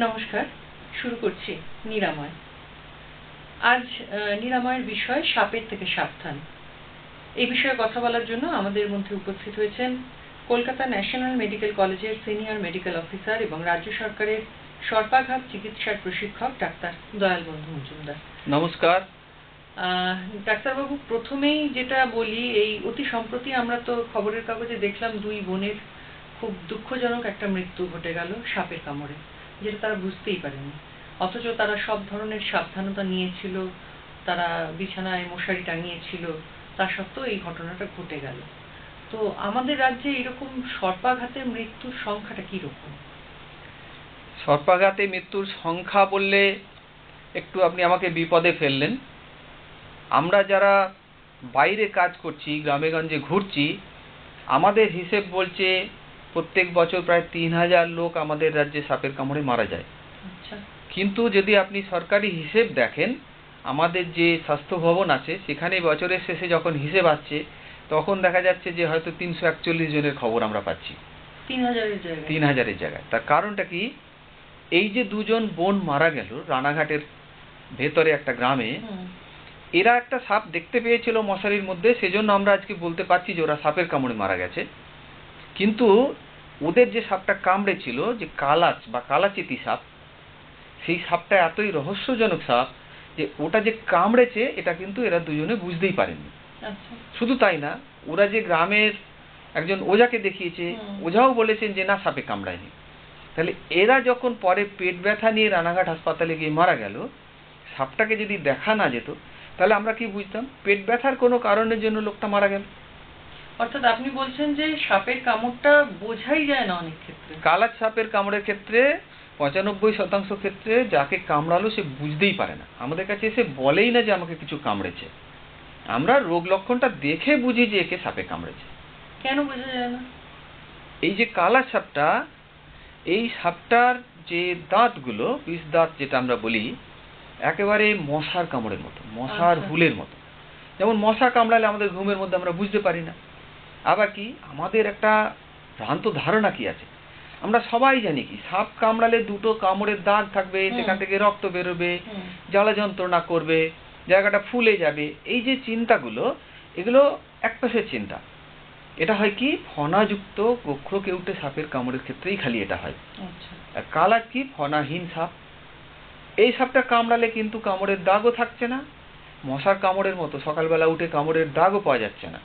নমস্কার, শুরু করছি নিরাময়। আজ নিরাময়ের বিষয় সাপের থেকে সাবধান। এই বিষয়ে কথা বলার জন্য আমাদের মধ্যে উপস্থিত হয়েছেন কলকাতা ন্যাশনাল মেডিকেল কলেজের সিনিয়র মেডিকেল অফিসার এবং রাজ্য সরকারের সর্পাঘাত চিকিৎসার প্রশিক্ষক ডাক্তার দয়ালবন্ধু মজুমদার। নমস্কার। ডাক্তারবাবু, প্রথমেই যেটা বলি, এই অতি সম্প্রতি আমরা তো খবরের কাগজে দেখলাম দুই বোনের খুব দুঃখজনক একটা মৃত্যু ঘটে গেল সাপের কামড়ে, যেটা তারা বুঝতেই পারেনি। অথচ তারা সব ধরনের সাবধানতা নিয়েছিল, তারা বিছানায় মশারি টাঙিয়েছিল, তা সত্ত্বেও এই ঘটনাটা ঘটে গেল। তো আমাদের রাজ্যে এরকম সর্পাঘাতে মৃত্যুর সংখ্যাটা কিরকম? সর্পাঘাতে মৃত্যুর সংখ্যা বললে একটু আপনি আমাকে বিপদে ফেললেন। আমরা যারা বাইরে কাজ করছি, গ্রামেগঞ্জে ঘুরছি, আমাদের হিসেব বলছে প্রত্যেক বছর প্রায় ৩,০০০ লোক আমাদের রাজ্যে সাপের কামড়ে মারা যায়। আচ্ছা। কিন্তু যদি আপনি সরকারি হিসেব দেখেন, আমাদের যে স্বাস্থ্য ভবন আছে সেখানে বছরের শেষে যখন হিসেব আসছে তখন দেখা যাচ্ছে যে হয়তো ৩৪১ জনের খবর আমরা পাচ্ছি ৩,০০০-এর জায়গায়। তার কারণটা কি? এই যে দুজন বোন মারা গেল রানাঘাটের ভেতরে একটা গ্রামে, এরা একটা সাপ দেখতে পেয়েছিল মশারির মধ্যে, সেজন্য আমরা আজকে বলতে পারছি যে ওরা সাপের কামড়ে মারা গেছে। কিন্তু ওদের যে সাপটা কামড়েছিল, যে কালাচ বা কালাচেতি সাপ, সেই সাপটা এতই রহস্যজনক সাপ যে ওটা যে কামড়েছে এটা কিন্তু এরা দুজনে বুঝতেই পারেনি। শুধু তাই না, ওরা যে গ্রামের একজন ওঝাকে দেখিয়েছে, ওঝাও বলেছেন যে না, সাপে কামড়ায়নি। তাহলে এরা যখন পরে পেট ব্যথা নিয়ে রানাঘাট হাসপাতালে গিয়ে মারা গেল, সাপটাকে যদি দেখা না যেত তাহলে আমরা কি বুঝতাম? পেট ব্যথার কোনো কারণের জন্য লোকটা মারা গেল। অর্থাৎ আপনি বলছেন যে সাপের কামড়টা বোঝাই যায় না অনেক ক্ষেত্রে। কালাচ সাপের কামড়ের ক্ষেত্রে ৯৫% ক্ষেত্রে যাকে কামড়ালো সে বুঝতেই পারে না, আমাদের কাছে এসে বলেই না যে আমাকে কিছু কামড়েছে। আমরা রোগ লক্ষণটা দেখে বুঝি যে একে সাপে কামড়েছে। কেন বোঝা যায় না? এই যে কালাচ সাপটা, এই সাপটার যে দাঁতগুলো, বিষ দাঁত যেটা আমরা বলি, একেবারে মশার কামড়ের মতো, মশার হুলের মতো। যেমন মশা কামড়ালে আমাদের ঘুমের মধ্যে আমরা বুঝতে পারি না। আবার কি, আমাদের একটা ভ্রান্ত ধারণা কি আছে, আমরা সবাই জানি কি সাপ কামড়ালে দুটো কামড়ের দাগ থাকবে, সেখান থেকে রক্ত বেরোবে, জ্বালা যন্ত্রণা করবে, জায়গাটা ফুলে যাবে। এই যে চিন্তাগুলো, এগুলো একপাশের চিন্তা। এটা হয় কি ফণাযুক্ত গোখ্রকেউটে সাপের কামড়ের ক্ষেত্রেই খালি এটা হয়। আর কালাচ কি ফণাহীন সাপ। এই সাপটা কামড়ালে কিন্তু কামড়ের দাগও থাকছে না, মশার কামড়ের মতো সকালবেলা উঠে কামড়ের দাগও পাওয়া যাচ্ছে না।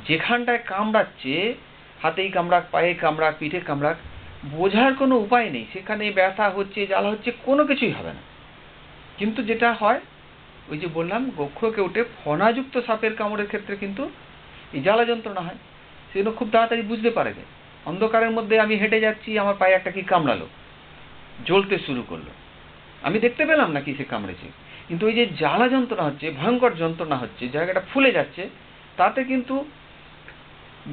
যেখানটায় কামড়াচ্ছে, হাতেই কামড়াক, পায়ে কামড়াক, পিঠে কামড়াক, বোঝার কোনো উপায় নেই। সেখানে ব্যথা হচ্ছে, জ্বালা হচ্ছে, কোনো কিছুই হবে না। কিন্তু যেটা হয়, ওই যে বললাম গোখ্রকেউটে ফণাযুক্ত সাপের কামড়ের ক্ষেত্রে কিন্তু এই জ্বালা যন্ত্রণা হয়। সেগুলো খুব তাড়াতাড়ি বুঝতে পারে যায়। অন্ধকারের মধ্যে আমি হেঁটে যাচ্ছি, আমার পায়ে একটা কি কামড়ালো, জ্বলতে শুরু করলো, আমি দেখতে পেলাম না কি সে কামড়েছে, কিন্তু ওই যে জ্বালা যন্ত্রণা হচ্ছে, ভয়ঙ্কর যন্ত্রণা হচ্ছে, জায়গাটা ফুলে যাচ্ছে, তাতে কিন্তু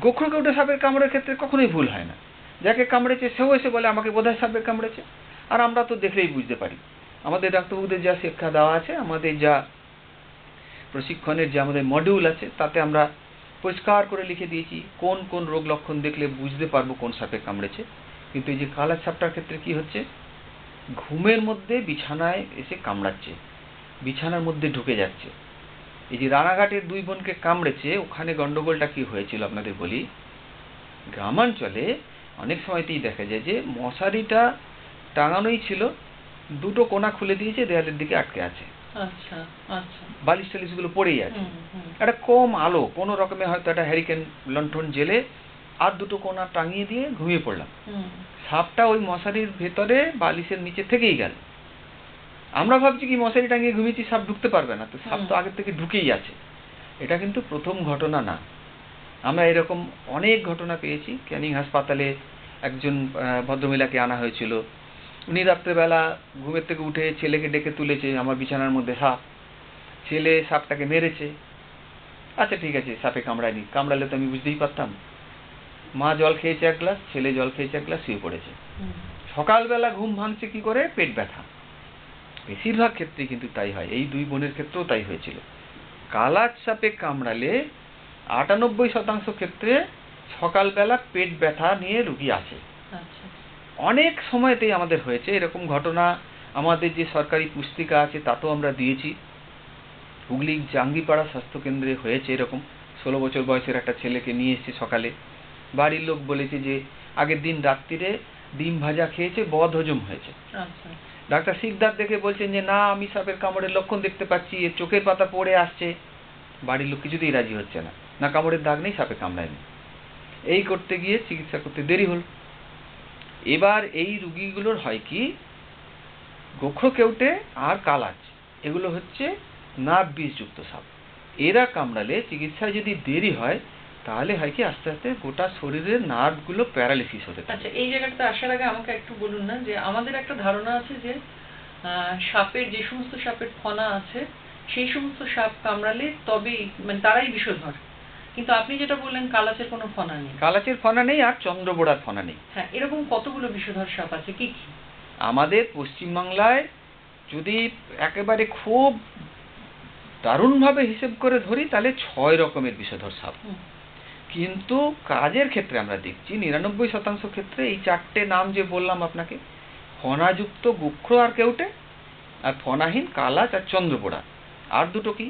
গোখ্রকেউটে সাপের কামড়ের ক্ষেত্রে কখনোই ভুল হয় না। যাকে কামড়েছে সেও এসে বলে আমাকে বোধহয় সাপে কামড়েছে। আর আমরা তো দেখলেই বুঝতে পারি। আমাদের ডাক্তারবাবুদের যা শিক্ষা দেওয়া আছে, আমাদের যা প্রশিক্ষণের যে আমাদের মডিউল আছে, তাতে আমরা পরিষ্কার করে লিখে দিয়েছি কোন কোন রোগ লক্ষণ দেখলে বুঝতে পারবো কোন সাপে কামড়েছে। কিন্তু এই যে কালাচ সাপটার ক্ষেত্রে কি হচ্ছে, ঘুমের মধ্যে বিছানায় এসে কামড়াচ্ছে, বিছানার মধ্যে ঢুকে যাচ্ছে। এই যে রানাঘাটের দুই বোনকে কামড়েছে, ওখানে গন্ডগোলটা কি হয়েছিল আপনাদের বলি। গ্রামাঞ্চলে অনেক সময়তেই দেখা যায় যে মশারিটা টাঙানোই ছিল, দুটো কোনা খুলে দিয়েছে, দেয়ালের দিকে আটকে আছে, বালিশ টালিশ গুলো পড়েই আছে। একটা কম আলো, কোনো রকমে হয়তো একটা হ্যারিকেন লণ্ঠন জেলে আর দুটো কোনা টাঙিয়ে দিয়ে ঘুমিয়ে পড়লাম। সাপটা ওই মশারির ভেতরে বালিশের নিচে থেকেই গেল। আমরা ভাবছি কি মশারি টাঙিয়ে ঘুমিয়েছি, সাপ ঢুকতে পারবে না, তো সাপ তো আগের থেকে ঢুকেই আছে। এটা কিন্তু প্রথম ঘটনা না, আমরা এরকম অনেক ঘটনা পেয়েছি। ক্যানিং হাসপাতালে একজন ভদ্রমহিলাকে আনা হয়েছিল, উনি রাত্রেবেলা ঘুমের থেকে উঠে ছেলেকে ডেকে তুলেছে, আমার বিছানার মধ্যে সাপ। ছেলে সাপটাকে মেরেছে। আচ্ছা ঠিক আছে, সাপে কামড়ায়নি, কামড়ালে তো আমি বুঝতেই পারতাম। মা জল খেয়েছে এক গ্লাস, ছেলে জল খেয়েছে এক গ্লাস, শুয়ে পড়েছে। সকালবেলা ঘুম ভাঙছে কি করে? পেট ব্যথা। বেশিরভাগ ক্ষেত্রে কিন্তু তাই হয়, এই দুই বোনের ক্ষেত্রেও তাই হয়েছিল। কালাচ সাপে কামড়ালে ৯৮% ক্ষেত্রে সকালবেলা পেট ব্যথা নিয়ে রুগী আছে। অনেক সময়তেই আমাদের হয়েছে এরকম ঘটনা। আমাদের যে সরকারি পুস্তিকা আছে তাতেও আমরা দিয়েছি। হুগলি জাঙ্গিপাড়া স্বাস্থ্যকেন্দ্রে হয়েছে এরকম। 16 বছর বয়সের একটা ছেলেকে নিয়ে এসেছে সকালে, বাড়ির লোক বলেছে যে আগের দিন রাত্রিরে ডিম ভাজা খেয়েছে, বদ হজম হয়েছে। আচ্ছা। ডাক্তার শিকদার দেখে বলছেন যে না, আমি সাপের কামড়ের লক্ষণ দেখতে পাচ্ছি, এর চোখের পাতা পড়ে আসছে। বাড়ির লোক কিছুতেই রাজি হচ্ছে না, না কামড়ের দাগ নেই, সাপে কামড়ায়নি। এই করতে গিয়ে চিকিৎসা করতে দেরি হল। এবার এই রুগীগুলোর হয় কি, গোখরোকেউটে আর কালাজ এগুলো হচ্ছে নার্ভ বিষযুক্ত সাপ। এরা কামড়ালে চিকিৎসায় যদি দেরি হয় তাহলে হয় কি আস্তে আস্তে গোটা শরীরের নার্ভগুলো প্যারালিসিস হতে থাকে। আচ্ছা, এই জায়গাটা আসার আগে আমাকে একটু বলুন না, যে আমাদের একটা ধারণা আছে যে সাপের, যে সমস্ত সাপের ফনা আছে সেই সমস্ত সাপ কামড়ালে তবেই মানে তারাই বিষধর, কিন্তু আপনি যেটা বললেন কালাচের কোনো ফনা নেই। কালাচের ফনা নেই আর চন্দ্রবোড়ার ফনা নেই। হ্যাঁ, এরকম কতগুলো বিষধর সাপ আছে, কি কি? আমাদের পশ্চিমবাংলায় যদি একেবারে খুব দারুণভাবে হিসেব করে ধরি তাহলে 6 রকমের বিষধর সাপ। কিন্তু কাজের ক্ষেত্রে আমরা দেখছি 99% ক্ষেত্রে এই 4টে নাম যে বললাম আপনাকে, ফনাযুক্ত গোখরো আর কেউটে, আর ফনাহীন কালাচ আর চন্দ্রবোড়া। আর দুটো কি,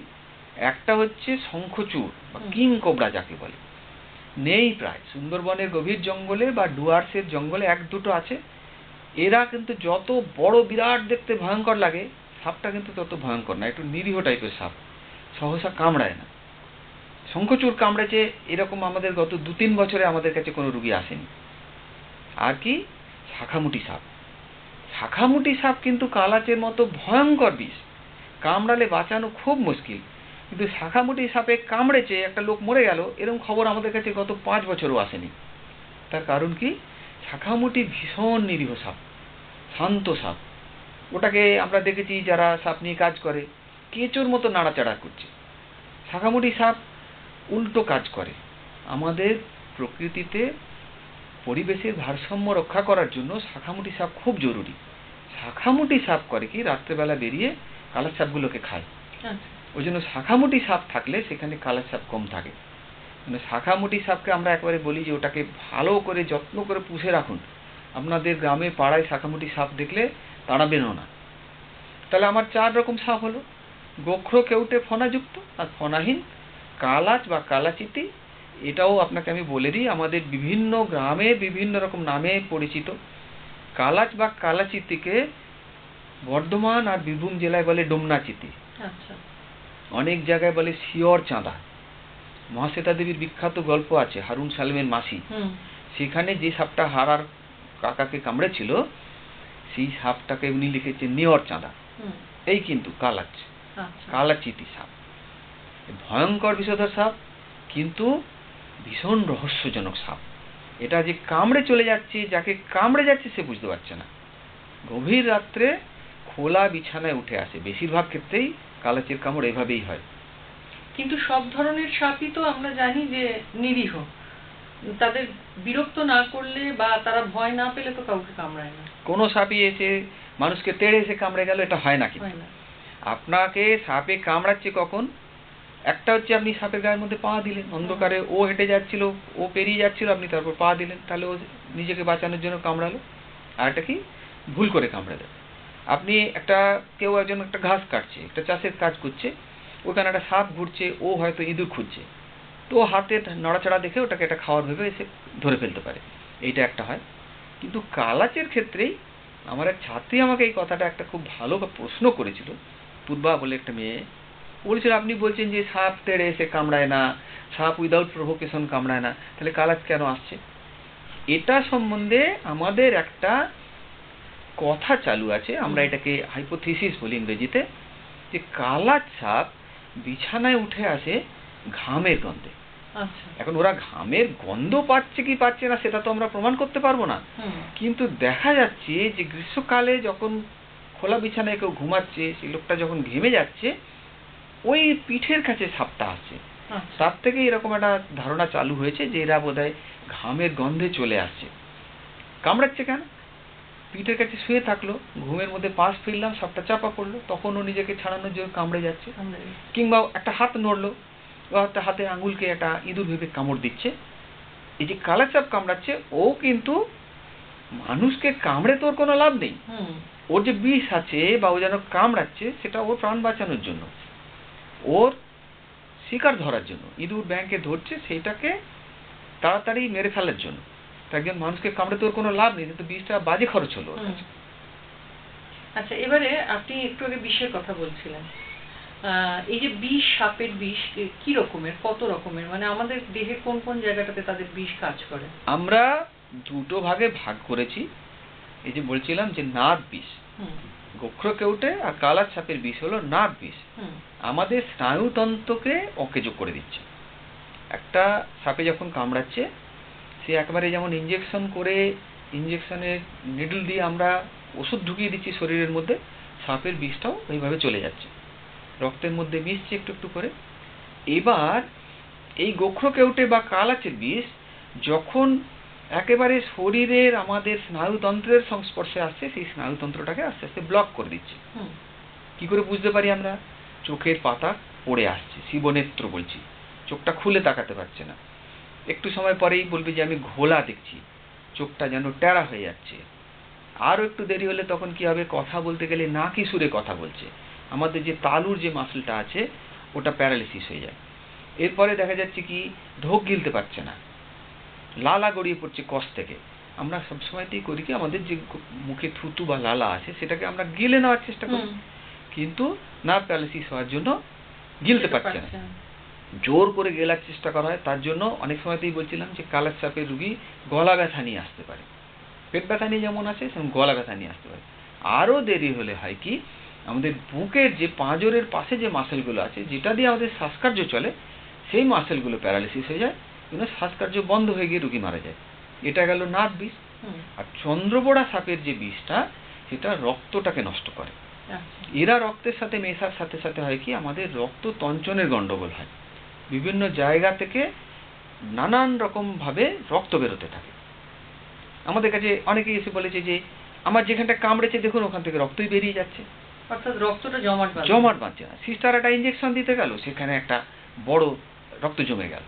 একটা হচ্ছে শঙ্খচূড় বা কিং কোবরা যাকে বলে, নেই প্রায়। সুন্দরবনের গভীর জঙ্গলে বা ডুয়ার্সের জঙ্গলে এক দুটো আছে। এরা কিন্তু যত বড় বিরাট দেখতে ভয়ঙ্কর লাগে, সাপটা কিন্তু তত ভয়ঙ্কর না, একটু নিরীহ টাইপের সাপ, সহসা কামড়ায় না। শঙ্খচূড় কামড়েছে এরকম আমাদের গত 2-3 বছরে আমাদের কাছে কোনো রুগী আসেনি। আর কি, শাখামুটি সাপ। শাখামুটি সাপ কিন্তু কালাচের মতো ভয়ঙ্কর বিষ, কামড়ালে বাঁচানো খুব মুশকিল। কিন্তু শাখামুটি সাপে কামড়েছে, একটা লোক মরে গেল, এরকম খবর আমাদের কাছে গত 5 বছরও আসেনি। তার কারণ কি, শাখামুটি ভীষণ নিরীহ সাপ, শান্ত সাপ। ওটাকে আমরা দেখেছি যারা সাপ নিয়ে কাজ করে কেঁচোর মতো নাড়াচাড়া করছে। শাখামুটি সাপ উল্টো কাজ করে। আমাদের প্রকৃতিতে পরিবেশের ভারসাম্য রক্ষা করার জন্য শাখামুটি সাপ খুব জরুরি। শাখামুটি সাপ করে কি, রাত্রেবেলা বেরিয়ে কালার সাপগুলোকে খায়। ওই জন্য শাখামুটি সাপ থাকলে সেখানে কালার সাপ কম থাকে। মানে শাখামুটি সাপকে আমরা একবারে বলি যে ওটাকে ভালো করে যত্ন করে পুষে রাখুন। আপনাদের গ্রামে পাড়ায় শাখামুটি সাপ দেখলে তাড়াবেনও না। তাহলে আমার 4 রকম সাপ হলো, গোখরো কেউটে ফনাযুক্ত আর ফনাহীন, কালাচ বা কালাচিতি। এটাও আপনাকে আমি বলে দিই, আমাদের বিভিন্ন গ্রামে বিভিন্ন রকম নামে পরিচিত। কালাচ বা কালাচিতিকে বর্ধমান আর বীরভূম জেলায় বলে ডোমনাচিতি, অনেক জায়গায় বলে শিয়র চাঁদা। মহাশ্বেতা দেবীর বিখ্যাত গল্প আছে, হারুন সালেমের মাসি, সেখানে যে সাপটা হারার কাকাকে কামড়েছিল সেই সাপটাকে উনি লিখেছে নিয়র চাঁদা। এই কিন্তু কালাচ, কালাচিতি সাপ ভয়ঙ্কর বিষধর সাপ, কিন্তু ভীষণ রহস্যজনক সাপ। এটা যে কামড়ে চলে যাচ্ছে, যাকে কামড়ে যাচ্ছে সে বুঝতে পারছে না। গভীর রাত্রে খোলা বিছানায় উঠে আসে, বেশিরভাগ ক্ষেত্রেই কালাচের কামড় এভাবেই হয়। কিন্তু সব ধরনের সাপই তো আমরা জানি যে নিরীহ, তাদের বিরক্ত না করলে বা তারা ভয় না পেলে তো কাউকে কামড়ায় না। কোনো সাপই এসে মানুষকে তেড়ে এসে কামড়ে গেল এটা হয় না। কিন্তু আপনাকে সাপে কামড়াচ্ছে কখন, একটা হচ্ছে আপনি সাপের গায়ের মধ্যে পা দিলেন, অন্ধকারে ও হেঁটে যাচ্ছিল, ও পেরিয়ে যাচ্ছিল, আপনি তারপর পা দিলেন, তাহলে ও নিজেকে বাঁচানোর জন্য কামড়ালো। আর একটা কি, ভুল করে কামড়ে দেয়। আপনি কেউ একজন একটা ঘাস কাটছে, একটা চাষের কাজ করছে, ওখানে একটা সাপ ঘুরছে, ও হয়তো ইঁদুর খুঁজছে, তো হাতে নড়াচড়া দেখে ওটাকে একটা খাওয়ার ভেবে এসে ধরে ফেলতে পারে, এইটা একটা হয়। কিন্তু কালাচের ক্ষেত্রেই আমার এক ছাত্রী আমাকে এই কথাটা একটা খুব ভালো প্রশ্ন করেছিল। পূর্বা বলে একটা মেয়ে বলেছিল, আপনি বলছেন যে সাপ তেড়ে এসে কামড়ায় না, সাপ উইদাউট প্রভোকেশন কামড়ায় না, তাহলে কালাচ কেন আসছে? এটা সম্বন্ধে আমাদের একটা কথা চালু আছে, আমরা এটাকে হাইপোথিসিস বলি ইংরেজিতে, যে কালাচ সাপ বিছানায় উঠে আসে ঘামের গন্ধে। এখন ওরা ঘামের গন্ধ পাচ্ছে কি পাচ্ছে না সেটা তো আমরা প্রমাণ করতে পারবো না, কিন্তু দেখা যাচ্ছে যে গ্রীষ্মকালে যখন খোলা বিছানায় কেউ ঘুমাচ্ছে, সেই লোকটা যখন ঘেমে যাচ্ছে, ওই পিঠের কাছে সাপটা আসছে। তার থেকে এরকম একটা ধারণা চালু হয়েছে যে এরা বোধহয় ঘামের গন্ধে চলে আসছে। কামড়াচ্ছে কেন, পিঠের কাছে শুয়ে থাকলো, ঘুমের মধ্যে পাশ ফিরলাম, সাপটা চাপা পড়লো, তখন ও নিজেকে ছাড়ানোর জন্য কামড়ে যাচ্ছে। কিংবা একটা হাত নড়লো, ও একটা হাতে আঙুলকে একটা ইঁদুর ভেবে কামড় দিচ্ছে। এই যে কালাচাপ কামড়াচ্ছে, ও কিন্তু মানুষকে কামড়ে তো ওর কোনো লাভ নেই, হুম ওর যে বিষ আছে বা ও যেন কামড়াচ্ছে সেটা ওর প্রাণ বাঁচানোর জন্য, ওর শিকার ধরার জন্য, ইঁদুর ব্যাঙকে ধরছে সেটাকে তাড়াতাড়ি মেরে ফেলার জন্য। তো একজন মানুষকে কামড়ে তো ওর কোনো লাভ নেই, কিন্তু বিষটা বাজে খরচ হলো ওর হুম। কাছে। আচ্ছা, এবারে আপনি একটু আগে বিষের কথা বলছিলেন। এই যে বিষ, সাপের বিষ কি রকমের, কত রকমের, মানে আমাদের দেহের কোন কোন জায়গাটাতে তাদের বিষ কাজ করে? আমরা দুটো ভাগে ভাগ করেছি। এই যে বলছিলাম যে নাগ বিষ, হুম গোখ্রকেউটে আর কালার সাপের বিষ হলো নাগ বিষ। হুম আমাদের স্নায়ুতন্ত্রকে অকেজো করে দিচ্ছে। একটা সাপে যখন কামড়াচ্ছে সে একবারে যেমন ইঞ্জেকশন করে, ইঞ্জেকশনের নিডল দিয়ে আমরা ওষুধ ঢুকিয়ে দিচ্ছি শরীরের মধ্যে, সাপের বিষটাও ওইভাবে চলে যাচ্ছে, রক্তের মধ্যে মিশছে একটু একটু করে। এবার এই গোখ্রকেউটে বা কালাচের বিষ যখন একেবারে শরীরের আমাদের স্নায়ুতন্ত্রের সংস্পর্শে আসছে, সেই স্নায়ুতন্ত্রটাকে আস্তে আস্তে ব্লক করে দিচ্ছে। হুম কি করে বুঝতে পারি আমরা? চোখের পাতা পড়ে আসছে, শিবনেত্র বলছি, চোখটা খুলে তাকাতে পারছে না, একটু সময় পরেই বলবে যে আমি ঘোলা দেখছি, চোখটা যেন টেরা হয়ে যাচ্ছে। আরও একটু দেরি হলে তখন কি হবে? কথা বলতে গেলে নাকি সুরে কথা বলছে, আমাদের যে তালুর যে মাসলটা আছে ওটা প্যারালিসিস হয়ে যায়। এরপরে দেখা যাচ্ছে কি ঢোক গিলতে পারছে না, লালা গড়িয়ে পড়ছে কষ থেকে। আমরা সবসময়তেই করি কি, আমাদের যে মুখে থুতু বা লালা আছে সেটাকে আমরা গিলে নেওয়ার চেষ্টা করি, কিন্তু নার্ভ প্যারালিসিস হওয়ার জন্য গিলতে পারছে না, জোর করে গেলার চেষ্টা করা হয়। তার জন্য অনেক সময়তেই বলছিলাম যে কালার সাপের রুগী গলা ব্যথা নিয়ে আসতে পারে, পেট ব্যথা নিয়ে যেমন আছে সেরকম গলা ব্যথা নিয়ে আসতে পারে। আরও দেরি হলে হয় কি, আমাদের বুকের যে পাঁজরের পাশে যে মাসেলগুলো আছে যেটা দিয়ে আমাদের শ্বাসকার্য চলে, সেই মাসেলগুলো প্যারালিসিস হয়ে যায়, কিন্তু শ্বাসকার্য বন্ধ হয়ে গিয়ে রুগী মারা যায়। এটা গেল নাক বিষ। আর চন্দ্রবোড়া সাপের যে বিষটা সেটা রক্তটাকে নষ্ট করে। এরা রক্তের সাথে মেশার সাথে সাথে হয় কি, আমাদের রক্ত তঞ্চনের গন্ডগোল হয়, বিভিন্ন জায়গা থেকে নানান রকম ভাবে রক্ত বেরোতে থাকে। আমাদের কাছে অনেকেই এসে বলেছে যে আমার যেখানটা কামড়েছে দেখুন ওখান থেকে রক্তই বেরিয়ে যাচ্ছে, অর্থাৎ রক্তটা জমাট বাঁধছে না। সিস্টার একটা ইঞ্জেকশন দিতে গেল, সেখানে একটা বড় রক্ত জমে গেল।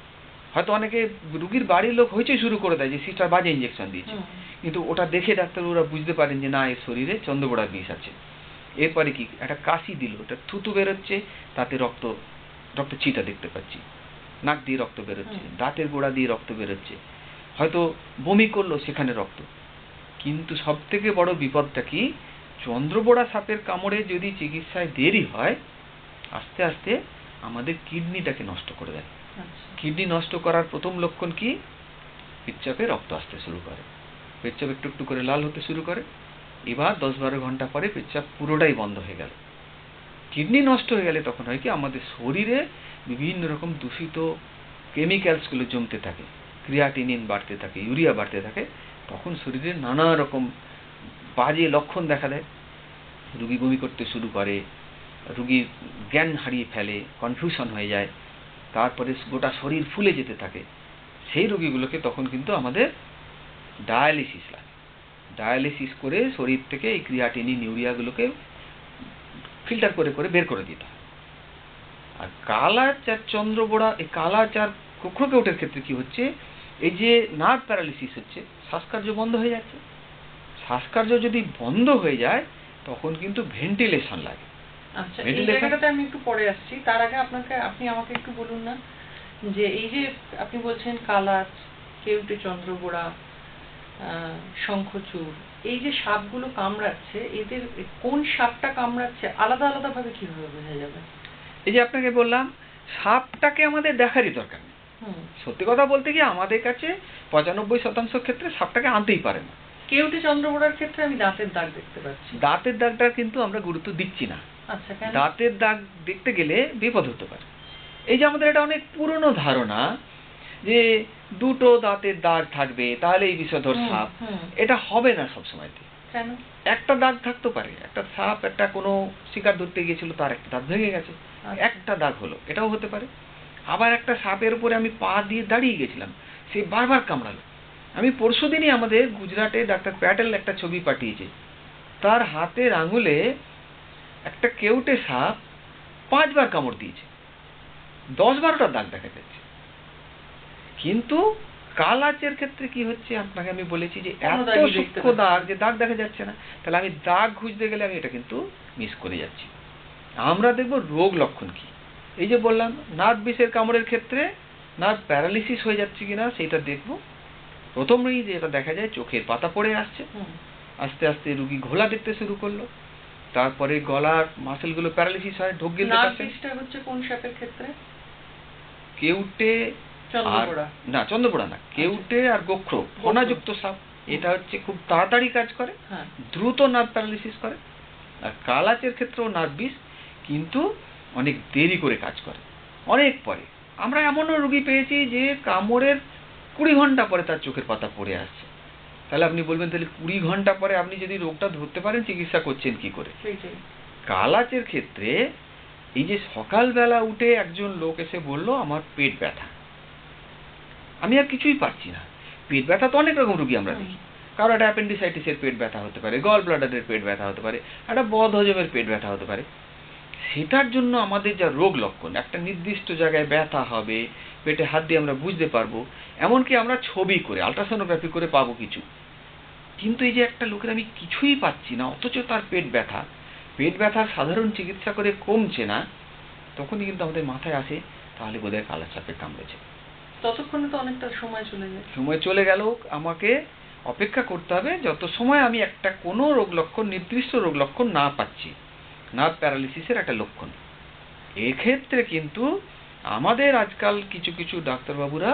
হয়তো অনেকে রুগীর বাড়ির লোক হইচই শুরু করে দেয় যে সিস্টার বাজে ইঞ্জেকশন দিয়েছে, কিন্তু ওটা দেখে ডাক্তারবাবুরা বুঝতে পারেন যে না, এর শরীরে চন্দ্রবোড়ার বিষ আছে। এরপরে কি, একটা কাশি দিল, ওটা থুতু বেরোচ্ছে, তাতে রক্ত ছিটা দেখতে পাচ্ছি, নাক দিয়ে রক্ত বেরোচ্ছে, দাঁতের গোড়া দিয়ে রক্ত বেরোচ্ছে, হয়তো বমি করলো, সেখানে রক্ত। কিন্তু সব থেকে বড় বিপদটা কি, চন্দ্রবোড়া সাপের কামড়ে যদি চিকিৎসায় দেরি হয়, আস্তে আস্তে আমাদের কিডনিটাকে নষ্ট করে দেয়। কিডনি নষ্ট করার প্রথম লক্ষণ কি, পেচ্ছাপে রক্ত আসতে শুরু করে, পেচ্ছাপ একটু একটু করে লাল হতে শুরু করে। এবার 10-12 ঘন্টা পরে পেচ্ছাপ পুরোটাই বন্ধ হয়ে গেল। কিডনি নষ্ট হয়ে গেলে তখন হয় কি, আমাদের শরীরে বিভিন্ন রকম দূষিত কেমিক্যালসগুলো জমতে থাকে, ক্রিয়াটিনিন বাড়তে থাকে, ইউরিয়া বাড়তে থাকে, তখন শরীরে নানা রকম বাজে লক্ষণ দেখা দেয়। রুগী বমি করতে শুরু করে, রুগীর জ্ঞান হারিয়ে ফেলে, কনফিউশন হয়ে যায়, তারপরে গোটা শরীর ফুলে যেতে থাকে। সেই রুগীগুলোকে তখন কিন্তু আমাদের ডায়ালিসিস লাগে, ডায়ালিসিস করে শরীর থেকে এই ক্রিয়াটিনিন ইউরিয়াগুলোকে ফিল্টার করে করে বের করে দিতে হয়। আর কালাচার চন্দ্রবোড়া, এই কালাচার গোখ্রকেউটের ক্ষেত্রে কি হচ্ছে, এই যে নার্ভ প্যারালিসিস হচ্ছে, শ্বাসকার্য বন্ধ হয়ে যাচ্ছে। শ্বাসকার্য যদি বন্ধ হয়ে যায় তখন কিন্তু ভেন্টিলেশন লাগে। আচ্ছা, এই জায়গাটাতে আমি একটু পরে আসছি, তার আগে আপনি আমাকে একটু বলুন না, যে এই যে আপনি বলছেন কালাচ, কেউটে, চন্দ্রবোড়া, শঙ্খচূড়, এই যে সাপগুলো কামড়াচ্ছে, এদের কোন সাপটা কামড়াচ্ছে আলাদা আলাদা ভাবে কিভাবে বোঝা যাবে? এই যে আপনাকে বললাম, সাপটাকে আমাদের দেখারই দরকার নেই। সত্যি কথা বলতে গিয়ে আমাদের কাছে 95% ক্ষেত্রে সাপটাকে আনতেই পারে না। কেউটে, চন্দ্রবোড়ার ক্ষেত্রে আমি দাঁতের দাগ দেখতে পাচ্ছি। দাঁতের দাগটা কিন্তু আমরা গুরুত্ব দিচ্ছি না। আচ্ছা, কেন? দাঁতের দাগ দেখতে গেলে বিপদ হতে পারে। এই যে আমাদের এটা অনেক পুরনো ধারণা যে দুটো দাঁতের দাগ থাকবে তাহলে এই বিষধর সাপ, এটা হবে না সবসময়তে। কেন? একটা দাগ থাকতে পারে, একটা সাপ একটা কোনো শিকার ধরতে গিয়েছিল, তার একটা দাঁত ভেঙে গেছে, একটা দাগ হলো, এটাও হতে পারে। আবার একটা সাপের উপরে আমি পা দিয়ে দাঁড়িয়ে গেছিলাম, সে বারবার কামড়ালো। আমি পরশুদিনই আমাদের গুজরাটে ডাক্তার প্যাটেল একটা ছবি পাঠিয়েছে, তার হাতের আঙুলে একটা কেউটে সাপ 5 বার কামড় দিয়েছে, 10-12টা দাগ দেখা যাচ্ছে। কিন্তু কালাচের ক্ষেত্রে কি হচ্ছে আপনাকে আমি বলেছি যে কোনো এত দাগই দেখতে সূক্ষ্ম পাচ্ছি দাগ না। যে দাগ দেখা যাচ্ছে না, তাহলে আমি দাগ খুঁজতে গেলে আমি এটা কিন্তু মিস করে যাচ্ছি। আমরা দেখব রোগ লক্ষণ কি। এই যে বললাম নার্ভ বিষের কামড়ের ক্ষেত্রে নার্ভ প্যারালিসিস হয়ে যাচ্ছে কিনা সেটা দেখব। প্রথমেই যেটা দেখা যায় চোখের পাতা পড়ে আসছে, হুম। আস্তে আস্তে রুগী ঘোলা দেখতে শুরু করলো, তারপরে গলার মাসেলগুলো প্যারালিসিস হয়, ঢোক গিলতে নার্ভ পারছে না। পিসটা হচ্ছে কোন সাপের ক্ষেত্রে? কেউটে আর চন্দ্রপোড়া। না, চন্দ্রপোড়া না, কেউটে আর গোখ্র ফণাযুক্ত সাপ, এটা হচ্ছে খুব তাড়াতাড়ি কাজ করে, হ্যাঁ। দ্রুত নার্ভ প্যারালিসিস করে। আর কালাচের ক্ষেত্রেও নার্ভ বিষ, কিন্তু অনেক দেরি করে কাজ করে, অনেক পরে। আমরা এমনও রোগী পেয়েছি যে কামড়ের 20 ঘন্টা পরে তার চোখের পাতা পড়ে আসছে। তাহলে আপনি বলবেন তাহলে 20 ঘন্টা পরে আপনি যদি রোগটা ধরতে পারেন চিকিৎসা করছেন কি করে? সেইটাই। কালাচের ক্ষেত্রে এই যে সকালবেলা উঠে একজন লোক এসে বলল আমার পেট ব্যথা, আমি আর কিছুই পাচ্ছি না। পেট ব্যথা তো অনেক রকম রোগী আমরা দেখি, কারো একটা অ্যাপেন্ডিসাইটিসের পেট ব্যথা হতে পারে, গল ব্লাডারের পেট ব্যথা হতে পারে, একটা বদহজমের পেট ব্যথা হতে পারে। সেটার জন্য আমাদের যা রোগ লক্ষণ, একটা নির্দিষ্ট জায়গায় ব্যথা হবে, পেটে হাত দিয়ে আমরা বুঝতে পারবো, এমনকি আমরা ছবি করে আলট্রাসোনোগ্রাফি করে পাবো কিছু। কিন্তু এই যে একটা লোকের আমি কিছুই পাচ্ছি না, অথচ তার পেট ব্যথা, পেট ব্যথার সাধারণ চিকিৎসা করে কমছে না, তখনই কিন্তু আমাদের মাথায় আসে তাহলে বোধহয় কালাসাপে কামড়েছে। ততক্ষণে তো অনেকটা সময় চলে যায়। সময় চলে গেল, আমাকে অপেক্ষা করতে হবে যত সময় আমি একটা কোনো রোগ লক্ষণ, নির্দিষ্ট রোগ লক্ষণ না পাচ্ছি, নার্ভ প্যারালিসিসের একটা লক্ষণ। এক্ষেত্রে কিন্তু আমাদের আজকাল কিছু কিছু ডাক্তারবাবুরা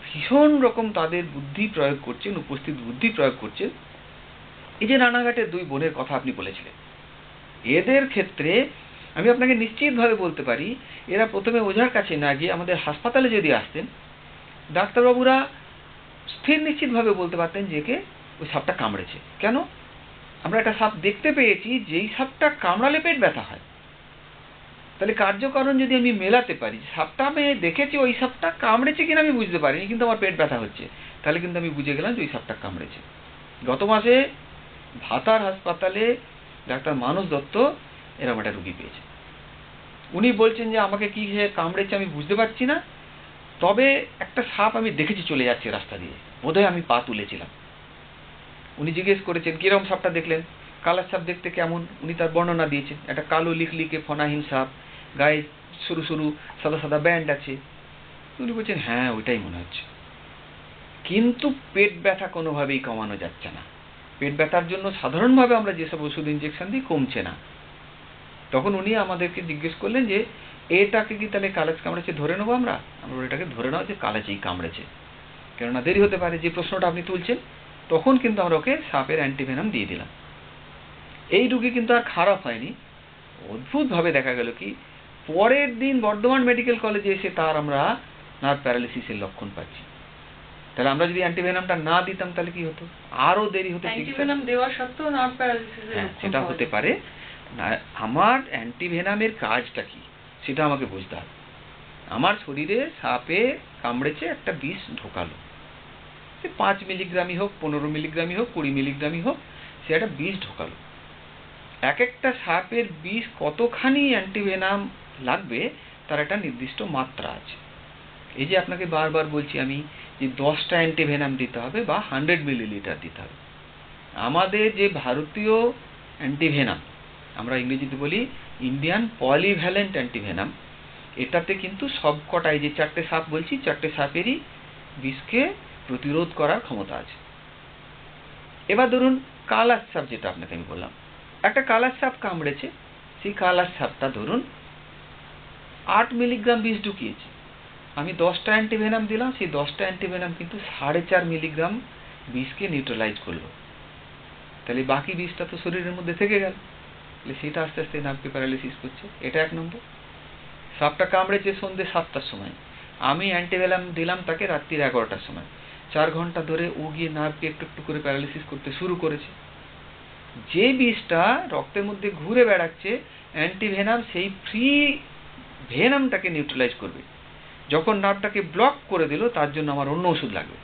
ভীষণ রকম তাদের বুদ্ধি প্রয়োগ করছেন, উপস্থিত বুদ্ধি প্রয়োগ করছেন। এই যে রানাঘাটের 2 বোনের কথা আপনি বলেছিলেন, এদের ক্ষেত্রে আমি আপনাকে নিশ্চিতভাবে বলতে পারি, এরা প্রথমে ওঝার কাছে না গিয়ে আমাদের হাসপাতালে যদি আসতেন, ডাক্তারবাবুরা স্থির নিশ্চিতভাবে বলতে পারতেন যে কে ওই সাপটা কামড়েছে। কেন? আমরা একটা সাপ দেখতে পেয়েছি, যেই সাপটা কামড়ালে পেট ব্যথা হয়। তাহলে কার্যকারণ যদি আমি মেলাতে পারি, সাপটা আমি দেখেছি, ওই সাপটা কামড়েছে কিনা আমি বুঝতে পারিনি, কিন্তু আমার পেট ব্যথা হচ্ছে, তাহলে কিন্তু আমি বুঝে গেলাম যে ওই সাপটা কামড়েছে। গত মাসে ভাতার হাসপাতালে ডাক্তার মানস দত্ত এরকম একটা রুগী পেয়েছে। উনি বলছেন যে আমাকে কি কামড়েছে আমি বুঝতে পারছি না, তবে একটা সাপ আমি দেখেছি চলে যাচ্ছে রাস্তা দিয়ে, বোধহয় আমি পা তুলেছিলাম। উনি জিজ্ঞেস করেছেন কিরকম সাপটা দেখলেন, কালার সাপ দেখতে কেমন, উনি তার বর্ণনা দিয়েছেন। একটা কালো লিকলিকে ফনাহীন সাপ, গায়ে সরু সরু সাদা সাদা ব্যান্ড আছে। উনি বলছেন হ্যাঁ ওইটাই মনে হচ্ছে। কিন্তু পেট ব্যথা কোনোভাবেই কমানো যাচ্ছে না। পেট ব্যথার জন্য সাধারণভাবে আমরা যেসব ওষুধ ইঞ্জেকশন দিই, কমছে না। তখন উনি আমাদেরকে জিজ্ঞেস করলেন যে এটাকে কি তাহলে কালাচ কামড়েছে ধরে নেবো আমরা? আমরা এটাকে ধরে নেওয়া যে কালাচেই কামড়েছে, কেননা দেরি হতে পারে। যে প্রশ্নটা আপনি তুলছেন, তখন কিন্তু আমরা ওকে সাপের অ্যান্টিভেনাম দিয়ে দিলাম। এই রুগী কিন্তু আর খারাপ হয়নি। অদ্ভুতভাবে দেখা গেল কি, পরের দিন বর্ধমান মেডিকেল কলেজে এসে তার আমরা নার্ভ প্যারালিসিসের লক্ষণ পাচ্ছি। তাহলে আমরা যদি অ্যান্টিভেনামটা না দিতাম তাহলে কি হতো? আরো দেরি হতো চিকিৎসা। অ্যান্টিভেনাম দেওয়া সত্ত্বেও নার্ভ প্যারালিসিসের হ্যাঁ, লক্ষণ সেটা পাওয়া হতে যায়। পারে। না, আমার অ্যান্টিভেনামের কাজটা কি সেটা আমাকে বুঝতে হবে। আমার শরীরে সাপে কামড়েছে, একটা বিষ ঢোকালো, সে 5 মিলিগ্রামই হোক, 15 মিলিগ্রামই হোক, 20 মিলিগ্রামই হোক, সে একটা বিষ ঢোকালো। এক একটা সাপের বিষ কতখানি অ্যান্টিভেনাম লাগবে তার একটা নির্দিষ্ট মাত্রা আছে। এই যে আপনাকে বারবার বলছি আমি যে 10টা অ্যান্টিভেনাম দিতে হবে বা 100 মিলিলিটার দিতে হবে। আমাদের যে ভারতীয় অ্যান্টিভেনাম, আমরা ইংরেজিতে বলি ইন্ডিয়ান পলিভ্যালেন্ট অ্যান্টিভেনাম, এটাতে কিন্তু সবকটাই যে 4টে সাপ বলছি, 4টে সাপেরই বিষকে প্রতিরোধ করার ক্ষমতা আছে। এবার ধরুন কালার সাপ, যেটা আপনাকে আমি বললাম, একটা কালার সাপ কামড়েছে, সেই কালার সাপটা ধরুন 8 মিলিগ্রাম বিষ ঢুকিয়েছে, আমি 10টা অ্যান্টিভেনাম দিলাম, সেই 10টা অ্যান্টিভেনাম কিন্তু 4.5 মিলিগ্রাম বিষকে নিউট্রালাইজ করলো। তাহলে বাকি বিষটা তো শরীরের মধ্যে থেকে গেল, তাহলে সেটা আস্তে আস্তে নার্ভকে প্যারালিসিস করছে। এটা 1 নম্বর। সাপটা কামড়েছে সন্ধ্যে 7টার সময়, আমি অ্যান্টিভেনাম দিলাম তাকে রাত্রির 11টার সময়, 4 ঘন্টা ধরে ও গিয়ে নার্ভকে একটু একটু করে প্যারালিসিস করতে শুরু করেছে। যে বিষটা রক্তের মধ্যে ঘুরে বেড়াচ্ছে, অ্যান্টিভেনাম সেই ফ্রি ভেনামটাকে নিউট্রালাইজ করবে। যখন নার্ভটাকে ব্লক করে দিল, তার জন্য আমার অন্য ওষুধ লাগবে।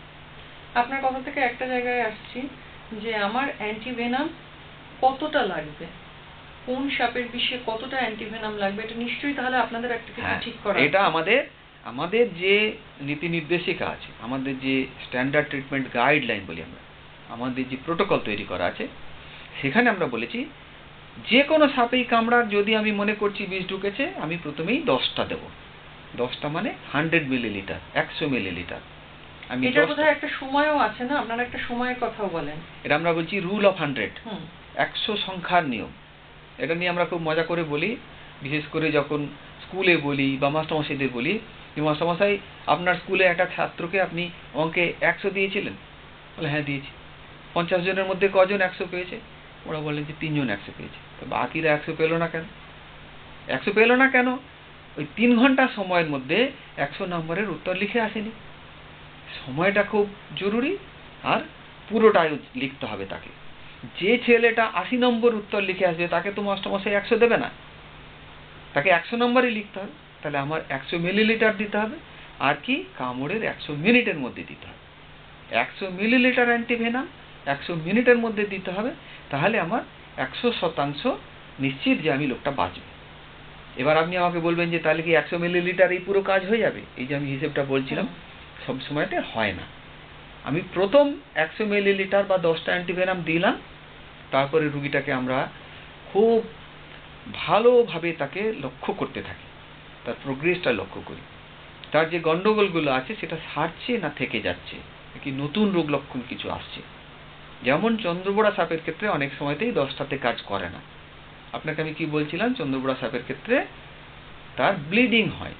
আপনার কথা থেকে একটা জায়গায় আসছি যে আমার অ্যান্টিভেনাম কতটা লাগবে, কোন সাপের বিষে কতটা অ্যান্টিভেনাম লাগবে, এটা নিশ্চয়ই তাহলে আপনাদের একটা কিছু হ্যাঁ, ঠিক করা এটা আছে। আমাদের যে নীতি নির্দেশিকা আছে, আমাদের যে স্ট্যান্ডার্ড ট্রিটমেন্ট গাইডলাইন বলি আমরা, আমাদের যে প্রোটোকল তৈরি করা আছে, সেখানে আমরা বলেছি যে কোনো সাপেই কামড়াক যদি আমি মনে করছি বিষ ঢুকেছে, আমি প্রথমেই 10টা দেব। 10টা মানে 100 মিলিলিটার, 100 মিলিলিটার। আমি এটা বোধহয় একটা সময়ও আছে না, আপনারা একটা সময়ের কথাও বলেন। এটা আমরা বলছি রুল অফ 100, 100 সংখ্যার নিয়ম। এটা নিয়ে আমরা খুব মজা করে বলি, বিশেষ করে যখন স্কুলে বলি বা মাস্টারমশাইদের বলি যে মাস্টারমশাই আপনার স্কুলে একটা ছাত্রকে আপনি অঙ্কে 100 দিয়েছিলেন? বলে হ্যাঁ দিয়েছি। 50 জনের মধ্যে কজন 100 পেয়েছে? ওরা বললেন যে 3 জন 100 পেয়েছে। তো বাকিরা 100 পেল না কেন? 100 পেল না কেন? ওই 3 ঘন্টা সময়ের মধ্যে 100 নম্বরের উত্তর লিখে আসেনি। সময়টা খুব জরুরি, আর পুরোটাই লিখতে হবে তাকে। যে ছেলেটা 80 নম্বর উত্তর লিখে আসবে তাকে তো মাস্টারমশাই 100 দেবে না, তাকে 100 নম্বরই লিখতে হবে। তাহলে আমার 100 মিলিলিটার দিতে হবে, আর কি কামড়ের 100 মিনিটের মধ্যে দিতে হবে। 100 মিলিলিটার অ্যান্টিভেনাম 100 মিনিটের মধ্যে দিতে হবে, তাহলে আমার 100% নিশ্চিত যে আমি লোকটা বাঁচবে। এবার আপনি আমাকে বলবেন যে তাহলে কি 100 মিলিলিটার এই পুরো কাজ হয়ে যাবে? এই যে আমি হিসেবটা বলছিলাম, সব সময়তে হয় না। আমি প্রথম 100 মিলিলিটার বা 10টা অ্যান্টিভেনাম দিলাম, তারপরে রুগীটাকে আমরা খুব ভালোভাবে তাকে লক্ষ্য করতে থাকি, তার প্রোগ্রেসটা লক্ষ্য করি, তার যে গন্ডগোলগুলো আছে সেটা সারছে না থেকে যাচ্ছে, কি নতুন রোগ লক্ষণ কিছু আসছে। যেমন চন্দ্রবোড়া সাপের ক্ষেত্রে অনেক সময়তেই 10টাতে কাজ করে না। আপনাকে আমি কি বলছিলাম, চন্দ্রবোড়া সাপের ক্ষেত্রে তার ব্লিডিং হয়,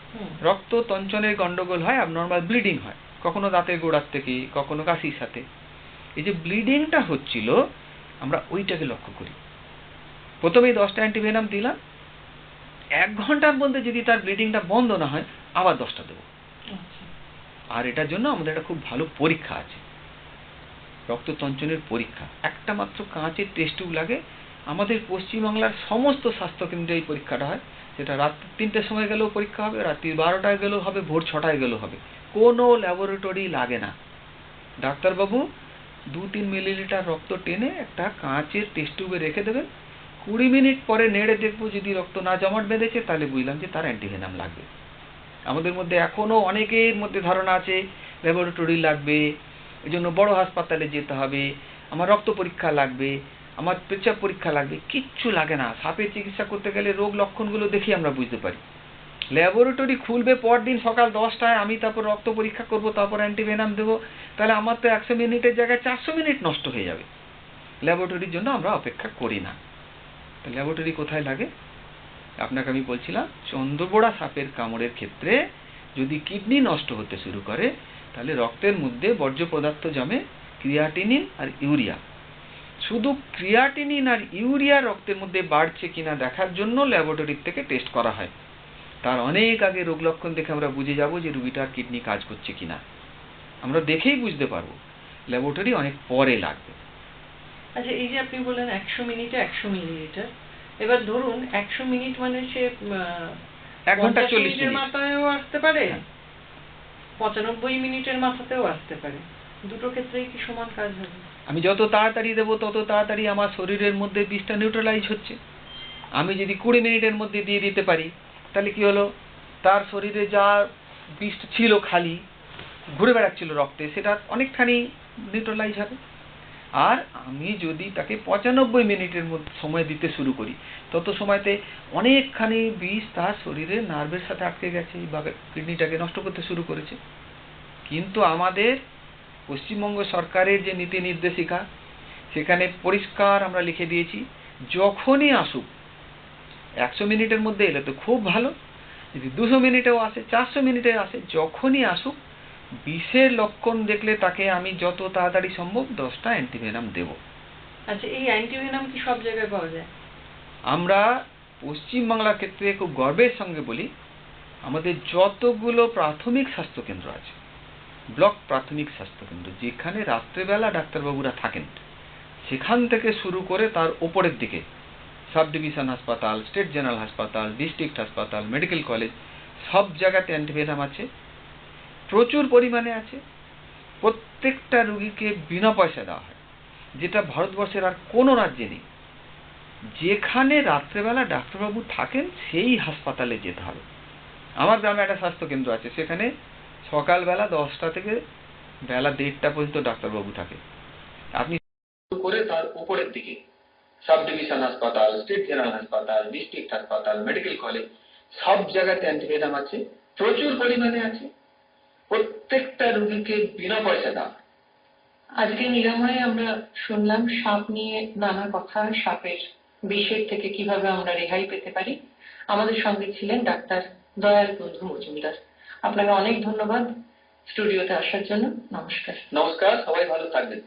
রক্ত তঞ্চনের গন্ডগোল হয়, অ্যাবনর্মাল ব্লিডিং হয়, কখনো দাঁতের গোড়ার থেকে, কখনো কাশির সাথে। এই যে ব্লিডিংটা হচ্ছিল, আমরা ওইটাকে লক্ষ্য করি। প্রথমেই 10টা অ্যান্টিভেনাম দিলাম, 1 ঘন্টার মধ্যে যদি তার ব্লিডিংটা বন্ধ না হয় আবার 10টা দেবো। আর এটার জন্য আমাদের একটা খুব ভালো পরীক্ষা আছে, রক্ত তঞ্চনের পরীক্ষা। একটা মাত্র কাঁচের টেস্ট টিউব লাগে। আমাদের পশ্চিমবাংলার সমস্ত স্বাস্থ্যকেন্দ্রে এই পরীক্ষাটা হয়। সেটা রাত্রি 3টের সময় গেলেও পরীক্ষা হবে, রাত্রি 12টায় গেলেও হবে, ভোর 6টায় গেলেও হবে। কোনো ল্যাবরেটরি লাগে না। ডাক্তারবাবু 2-3 মিলিলিটার রক্ত টেনে একটা কাঁচের টেস্ট টিউবে রেখে দেবেন। 20 মিনিট পরে নেড়ে দেখবো, যদি রক্ত না জমাট বেঁধেছে তাহলে বুঝলাম যে তার অ্যান্টিভেনাম লাগবে। আমাদের মধ্যে এখনো অনেকের মধ্যে ধারণা আছে ল্যাবরেটরি লাগবে, এই জন্য বড় হাসপাতালে যেতে হবে, আমার রক্ত পরীক্ষা লাগবে, আমার পেচ্ছাপ পরীক্ষা লাগবে। কিচ্ছু লাগে না। সাপের চিকিৎসা করতে গেলে রোগ লক্ষণগুলো দেখি আমরা বুঝতে পারি। ল্যাবরেটরি খুলবে পরদিন সকাল 10টায়, আমি তারপর রক্ত পরীক্ষা করব, তারপর অ্যান্টিভেনাম দেবো, তাহলে আমার তো 100 মিনিটের জায়গায় 400 মিনিট নষ্ট হয়ে যাবে। ল্যাবরেটরির জন্য আমরা অপেক্ষা করি না। ল্যাবরেটরি কোথায় লাগে? আপনাকে আমি বলছিলাম, চন্দ্রবোড়া সাপের কামড়ের ক্ষেত্রে যদি কিডনি নষ্ট হতে শুরু করে, তাহলে রক্তের মধ্যে বর্জ্য পদার্থ জমে, ক্রিয়াটিনিন আর ইউরিয়া। শুধু ক্রিয়াটিনিন আর ইউরিয়া রক্তের মধ্যে বাড়ছে কিনা দেখার জন্য ল্যাবরেটরির থেকে টেস্ট করা হয়। তার অনেক আগে রোগ লক্ষণ দেখে আমরা বুঝে যাব যে রুগীটার কিডনি কাজ করছে কিনা। আমরা দেখেই বুঝতে পারবো। ল্যাবরেটরি অনেক পরে লাগবে। আচ্ছা, এই যে আপনি বললেন 100 মিনিটে 100 মিলিলিটার, এবার ধরুন 100 মিনিট মানে সে 1 ঘন্টা 40 মিনিটের মিনিট মাথায়ও আসতে পারে, 95 মিনিটের মাথাতেও আসতে পারে। দুটো ক্ষেত্রেই কি সমান কাজ হবে? আমি যত তাড়াতাড়ি দেবো তত তাড়াতাড়ি আমার শরীরের মধ্যে বিষটা নিউট্রালাইজ হচ্ছে। আমি যদি 20 মিনিটের মধ্যে দিয়ে দিতে পারি, তাহলে কি হলো, তার শরীরে যা বিষ ছিল খালি ঘুরে বেড়াচ্ছিল রক্তে, সেটা অনেকখানি নিউট্রালাইজ হবে। আর আমি যদি তাকে 95 মিনিটের মধ্যে সময় দিতে শুরু করি, তত সময়তে অনেকখানি বিষ তার শরীরের নার্ভের সাথে আটকে গেছে, এইভাবে কিডনিটাকে নষ্ট করতে শুরু করেছে। কিন্তু আমাদের পশ্চিমবঙ্গ সরকারের যে নীতি নির্দেশিকা, সেখানে পরিষ্কার আমরা লিখে দিয়েছি, যখনই আসুক, 100 মিনিটের মধ্যে এলে তো খুব ভালো, যদি 200 মিনিটেও আসে, 400 মিনিটে আসে, যখনই আসুক, বিষের লক্ষণ দেখলে তাকে আমি যত তাড়াতাড়ি সম্ভব 10টা অ্যান্টিভেনাম দেব। আচ্ছা, এই অ্যান্টিভেনাম কি সব জায়গায় পাওয়া যায়? আমরা পশ্চিমবাংলার ক্ষেত্রে খুব গর্বের সঙ্গে বলি, আমাদের যতগুলো প্রাথমিক স্বাস্থ্যকেন্দ্র আছে, ব্লক প্রাথমিক স্বাস্থ্যকেন্দ্র, যেখানে রাত্রেবেলা ডাক্তারবাবুরা থাকেন, সেখান থেকে শুরু করে তার ওপরের দিকে সাব ডিভিশন হাসপাতাল, স্টেট জেনারেল হাসপাতাল, ডিস্ট্রিক্ট হাসপাতাল, মেডিকেল কলেজ, সব জায়গাতে অ্যান্টিভেনাম আছে, প্রচুর পরিমাণে আছে। প্রত্যেকটা রুগীকে বিনা পয়সা দেওয়া হয়, যেটা ভারতবর্ষের আর কোনো রাজ্যে নেই। যেখানে রাত্রেবেলা ডাক্তারবাবু থাকেন সেই হাসপাতালে যেতে হবে। আমার গ্রামে একটা স্বাস্থ্য কেন্দ্র আছে, সেখানে সকালবেলা 10টা থেকে বেলা 1:30 পর্যন্ত ডাক্তারবাবু থাকে। আপনি করে তার উপরের দিকে সাব ডিভিশন হাসপাতাল, স্টেট জেনারেল হাসপাতাল, ডিস্ট্রিক্ট হাসপাতাল, মেডিকেল কলেজ, সব জায়গাতে অ্যান্টিভেনাম আছে, প্রচুর পরিমাণে আছে, প্রত্যেকটা রোগীকে বিনা পয়সা দাম। আজকে নিরাময়ে আমরা শুনলাম সাপ নিয়ে নানা কথা, সাপের বিষের থেকে কিভাবে আমরা রেহাই পেতে পারি। আমাদের সঙ্গে ছিলেন ডাক্তার দয়াল বন্ধু মজুমদার। আপনাকে অনেক ধন্যবাদ স্টুডিওতে আসার জন্য। নমস্কার। নমস্কার, সবাই ভালো থাকবেন।